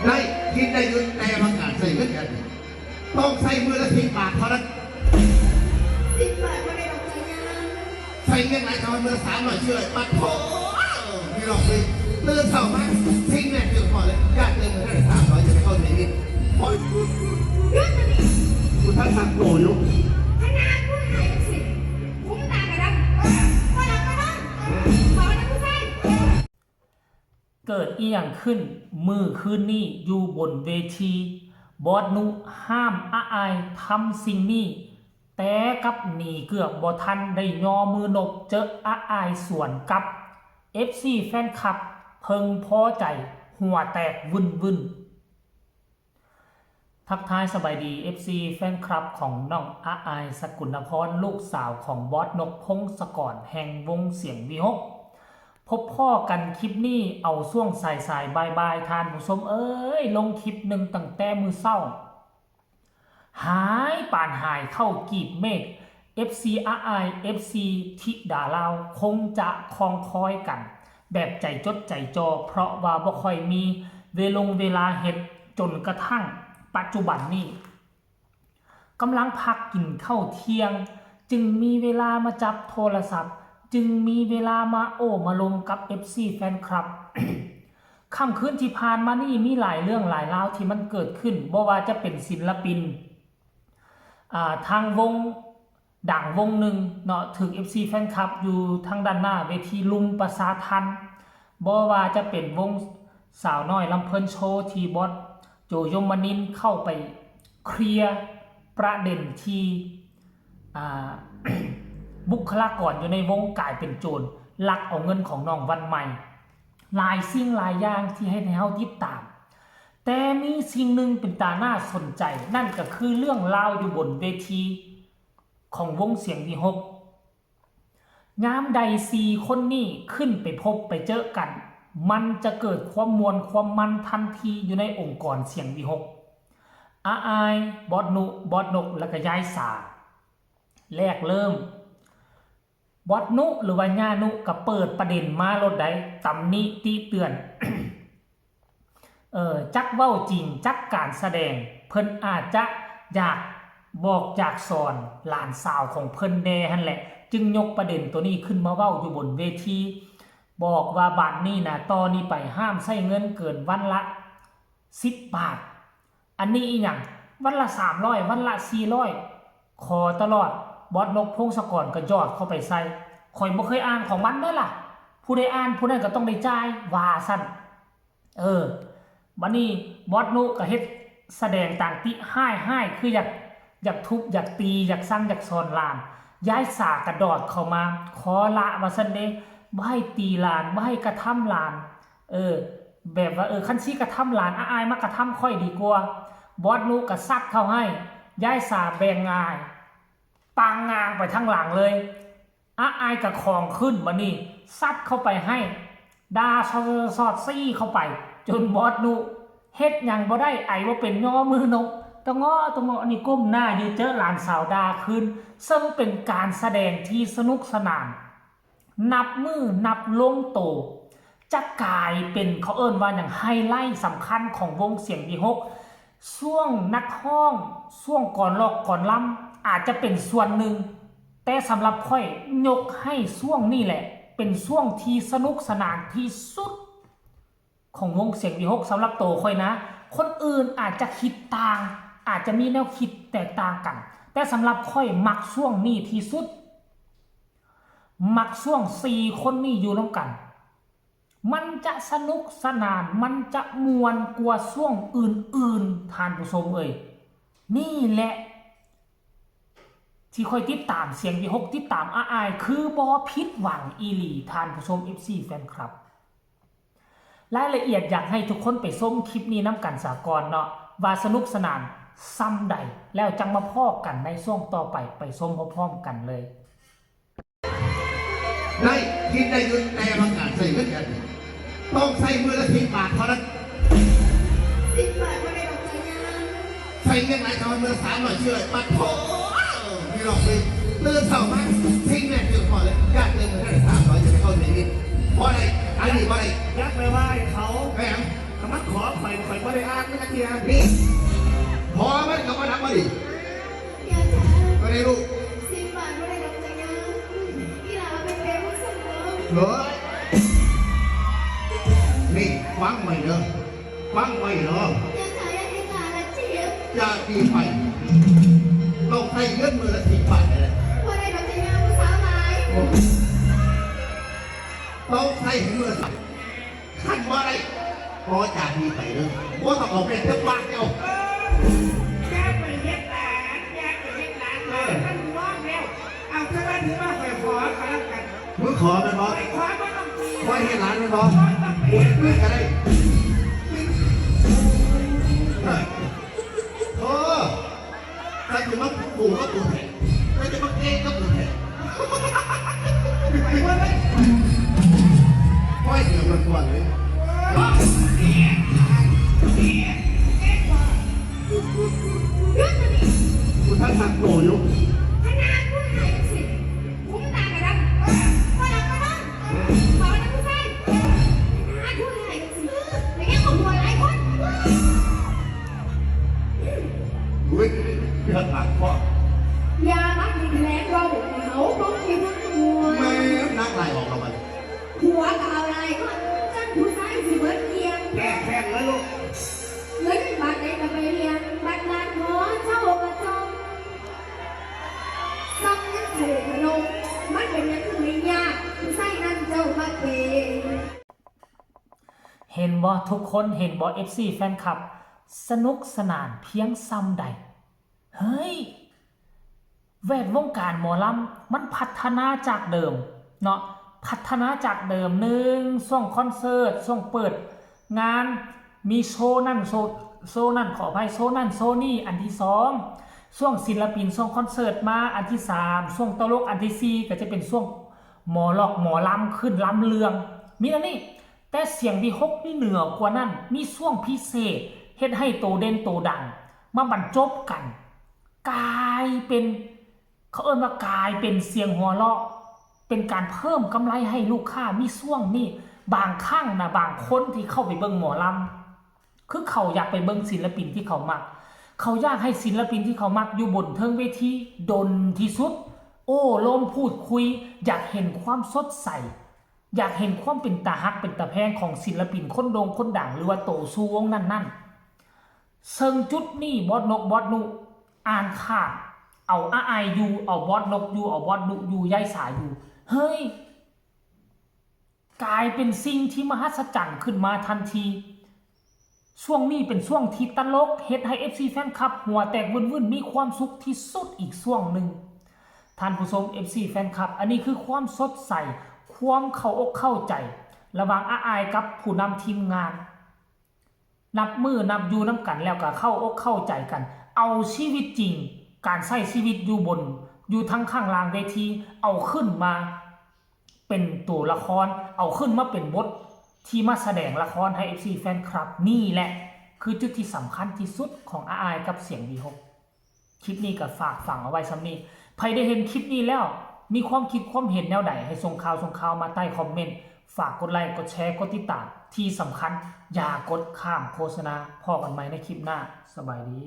ได้กินได้ยืนแต่ประกาศใส่เงินกันต้องใส่มือละ10 บาทเท่านั้น10 บาทไม่ได้ดอกใจยาใส่เงินหลายคำมือ300เชื่อปัดโถมีหลอกเลยเลื่อนเสามาทิ้งแน่เกินพอเลยญาติเงินได้300จะไปเข้าไหนดิโอ้ยเรื่องมันนี่คุณท่านสั่งโกยุขนาดผู้หายสิคุ้มตากระดับว่าหลับกระดับขอนะผู้ชายเกิดอีหยังขึ้นมือคืนนี้อยู่บนเวทีบอสนุห้ามอาอายทำสิ่งนี้แต่กับหนีเกือบบอทันได้ยอมือนกเจออาอายสวนกับ FC แฟนคลับเพิงพอใจหัวแตกวุ่นทักทายสบายดี FC แฟนคลับของน้องอาอายสกุลพรลูกสาวของบอสนกพงศกรแห่งวงเสียงวิหกพบพ่อกันคลิปนี้เอาช่วงสายบายทานผู้ชมเอ้ยลงคลิปหนึ่งตั้งแต่มือเศร้าหายป่านหายเข้ากีบเมฆ FC RI FC ทิดาลาวคงจะคลองคอยกันแบบใจจดใจจอเพราะว่าบ่ค่อยมีเวลาเฮ็ดจนกระทั่งปัจจุบันนี้กำลังพักกินข้าวเที่ยงจึงมีเวลามาจับโทรศัพท์จึงมีเวลามามาลงกับ FC แฟนคลับ ค่ำคืนที่ผ่านมานี่มีหลายเรื่องหลายราวที่มันเกิดขึ้นบ่ว่าจะเป็นศิลปินทางวงดังวงหนึ่งเนาะถึง FC แฟนคลับอยู่ทางด้านหน้าเวทีลุมประสาทันบ่ว่าจะเป็นวงสาวน้อยลำเพลินโชว์ที่บอสโจยมนินเข้าไปเคลียร์ประเด็นที่บุคลากรอยู่ในวงกลายเป็นโจรลักเอาเงินของน้องวันใหม่หลายสิ่งหลายอย่างที่ให้เฮาติดตามแต่มีสิ่งหนึ่งเป็นตาน่าสนใจนั่นก็คือเรื่องราวอยู่บนเวทีของวงเสียงวิหกยามใด4 คนนี้ขึ้นไปพบไปเจอกันมันจะเกิดความมวลความมันทันทีอยู่ในองค์กรเสียงวิหกอาอายบอสนุบอสนกและก็ยายสาแรกเริ่มบอสนุหรือว่าญานุก็เปิดประเด็นมาลดได้ตำหนิติเตือน จักเว้าจริงจักการแสดงเพิ่นอาจจะอยากบอกจากสอนหลานสาวของเพิ่นแน่หั่นแหละจึงยกประเด็นตัวนี้ขึ้นมาเว้าอยู่บนเวทีบอกว่าบัดนี้นะตอนนี้ไปห้ามใช้เงินเกินวันละ10 บาทอันนี้อีหยังวันละ300วันละ400ขอตลอดบอสนกพงศกรก็ยอดเข้าไปใส่ข่อยบ่เคยอ่านของมันเด้อล่ะผู้ใดอ่านผู้นั้นก็ต้องได้จ่ายว่าซั่นบัดนี้บอสนุก็เฮ็ดแสดงต่างติให้คืออยากทุบอยากตีอยากสั่งอยากสอนหลานย้ายสากระดอดเข้ามาขอละว่าซั่นเด้บ่ให้ตีหลานบ่ให้กระทำหลานแบบว่าคันสิกระทำหลานอายมากระทำค่อยดีกว่าบอสนุก็ซัดเข้าให้ย้ายสาแบ่งง่ายปางงางไปทั้งหลังเลยอายกับของขึ้นบัดนี้ซัดเข้าไปให้ดาสอดซี่เข้าไปจนบอสนุเฮ็ดหยังบ่ได้ไอว่าเป็นย่อมือนกตะง้อนี่ก้มหน้าอยู่เจอหลานสาวดาขึ้นซึ่งเป็นการแสดงที่สนุกสนานนับมือนับลงโตจะกลายเป็นเขาเอิ้นว่าอย่างไฮไลท์สำคัญของวงเสียงวิหกช่วงนักห้องช่วงก่อนลอกก่อนล่ำอาจจะเป็นส่วนหนึ่งแต่สำหรับค่อยยกให้ช่วงนี้แหละเป็นช่วงที่สนุกสนานที่สุดของวงเสียงวิหกสำหรับโตค่อยนะคนอื่นอาจจะคิดต่างอาจจะมีแนวคิดแตกต่างกันแต่สำหรับค่อยมักช่วงนี้ที่สุดมักช่วง4 คนนี้อยู่ร่วมกันมันจะสนุกสนานมันจะมวนกว่าช่วงอื่นๆท่านผู้ชมนี่แหละที่ค่อยติดตามเสียงวิหกติดตามอายคือบอผิดหวังอีหลีท่านผู้ชม FC แฟนคลับรายละเอียดอยากให้ทุกคนไปชมคลิปนี้น้ำกันสากลเนาะว่าสนุกสนานซ้ำใดแล้วจังมาพ้อกันในช่วงต่อไปชมพร้อมๆกันเลยได้กินได้ยืนแต่ประกาศใส่เงินกันต้องใส่มือละ10 บาทเท่านั้น10 บาทไม่ได้ดอกใจยาใส่เงินหลายคำมือ300เชื่อปัดโถมีหลอกเลยเลื่อนเสามาทิ้งแน่เกินพอเลยญาติเงินได้300จะไปเข้าไหนดิพอได้อันนี้พอได้ยักไปไหว้เขาแม่ คำว่าขอไปไม่ได้อ้างไม่กระเทียม นี่พอมันก็มาทำมาดิ อย่าจ้า ก็ได้ลูก สิบบาทไม่ได้ดอกจังยังอีหลาเป็นเด็กผู้เสมอ เหรอนี่ฟังไว้เนอะฟังไว้เนอะ อย่าจ้าอย่าให้หลาละเจี๊ยบ อย่าตีไปต้องให้เงินมือละ10 บาทเลย ไม่ได้ดอกจังยังผู้สาวหลาย ต้องให้มือละขั้นมาได้พอจากนี้ไปเลยว่าต้องเอาเป็นเจ้าบ้านเจ้า แกไปเฮ็ดหลานแกไปเฮ็ดหลานเลยท่านร้องแล้วเอาถ้าว่าถือว่าขอกันแล้วกัน มึงขอมันบอ ไปขอไม่ต้องตี ไว้ให้หลานมันบอปวดเพื่อนกันเลยโอ้ถ้าจะมาปู่ก็ปู่แทนถ้าจะมาเก้ก็ปู่แทนไปว่าเลยไว้เดี๋ยวมันก่อนเลยคุณท่านทำโกยุ คณะผู้หายสิคุ้มตากระดังก็หลับก็นอนขอนะผู้ชายคณะผู้หายสิไม่งั้นผมหัวหลายคน เฮ้ยเดือดหลักพ่อย ามัดมีแผลเราเขาต้องกินหัว ไม่นักไล่ออกเราไป หัวกับอะไรก็จันผู้ชายสิเบิดเกียง แกแข่งแล้วลูก เงินบาทไหนก็ไปเรียนบัตรลานหอเช่ากระจงซ้ำนักเสือขนมมันเป็นอยังไม่ยากผู้ชายนั่นเจ้ามาเป็น เห็นบ่ทุกคนเห็นบ่ FC แฟนคลับ สนุกสนานเพียงซ้ำใดเฮ้ยแวดวงการหมอลำมันพัฒนาจากเดิมเนาะพัฒนาจากเดิมช่วงคอนเสิร์ตช่วงเปิดงานมีโชว์นั่นโชว์นั่นขออภัยโชว์นั่นโชว์นี่อันที่2ช่วงศิลปินช่วงคอนเสิร์ตมาอันที่3ช่วงตลกอันที่4ก็จะเป็นช่วงหมอลอกหมอลำขึ้นลำเลืองมีอันนี้แต่เสียงที่6นี่เหนือกว่านั้นมีช่วงพิเศษเฮ็ดให้โตเด่นโตดังมาบรรจบกันกลายเป็นเขาเอิ้นว่ากลายเป็นเสียงหัวเราะเป็นการเพิ่มกำไรให้ลูกค้ามีช่วงนี้บางครั้งนะบางคนที่เข้าไปเบิ่งหมอลำคือเขาอยากไปเบิ่งศิลปินที่เขามักเขาอยากให้ศิลปินที่เขามักอยู่บนเทิงเวทีดนที่สุดโอ้ลมพูดคุยอยากเห็นความสดใสอยากเห็นความเป็นตาฮักเป็นตาแพงของศิลปินคนโด่งคนดังหรือว่าโตสู้วงนั่นเซิงจุดนี่บอสนกบอสนุอ่านขาดเอาอายอยู่เอาบอสนกอยู่เอาบอสนุอยู่ย้ายสายอยู่เฮ้ยกลายเป็นสิ่งที่มหัศจรรย์ขึ้นมาทันทีช่วงนี้เป็นช่วงที่ตลกเฮ็ดให้ FC แฟนคลับหัวแตกวุ่นๆมีความสุขที่สุดอีกช่วงหนึ่งท่านผู้ชม FC แฟนคลับอันนี้คือความสดใสความเข้าอกเข้าใจระหว่างอายกับผู้นำทีมงานนับมือนับอยู่น้ำกันแล้วก็เข้าอกเข้าใจกันเอาชีวิตจริงการใช้ชีวิตอยู่บนอยู่ทั้งข้างล่างเวทีเอาขึ้นมาเป็นตัวละครเอาขึ้นมาเป็นบทที่มาแสดงละครให้ FC แฟนคลับนี่แหละคือจุดที่สำคัญที่สุดของอายกับเสียงดี6คลิปนี้ก็ฝากฝังเอาไว้ซ้ำนี้ใครได้เห็นคลิปนี้แล้วมีความคิดความเห็นแนวใดให้ส่งข่าวมาใต้คอมเมนต์ฝากกดไลค์กดแชร์กดติดตามที่สำคัญอย่ากดข้ามโฆษณาพอกันไหมในคลิปหน้าสบายดี